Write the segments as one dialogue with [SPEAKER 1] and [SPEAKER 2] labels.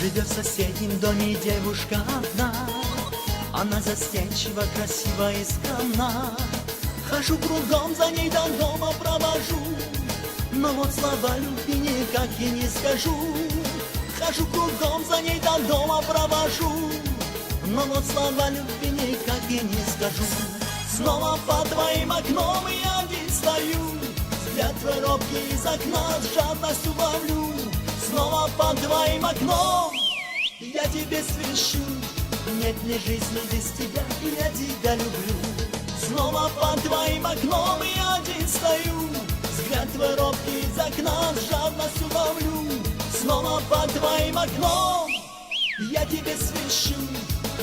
[SPEAKER 1] Живет в соседнем доме девушка одна. Она застенчива, красива и скромна. Хожу кругом за ней до дома провожу, но вот слова любви никак и не скажу. Хожу кругом за ней до дома провожу, но вот слова любви никак и не скажу. Снова под твоим окном я один стою, взгляд твой робкий из окна с жадностью ловлю. Снова под твоим окном я тебе свищу, нет мне жизни без тебя, я тебя люблю. Снова под твоим окном я один стою, взгляд твой робкий из окна с жадностью ловлю. Снова под твоим окном я тебе свищу,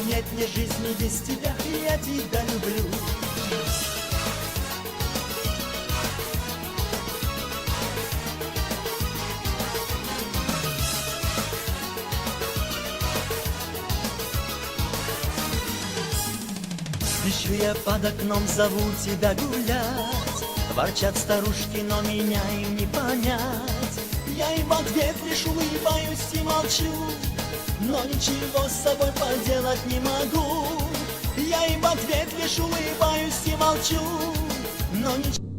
[SPEAKER 1] нет мне жизни без тебя, я тебя люблю. Ищу я под окном, зову тебя гулять. Ворчат старушки, но меня им не понять. Я им в ответ лишь улыбаюсь и молчу, но ничего с собой поделать не могу. Я им в ответ лишь улыбаюсь и молчу, но ничего.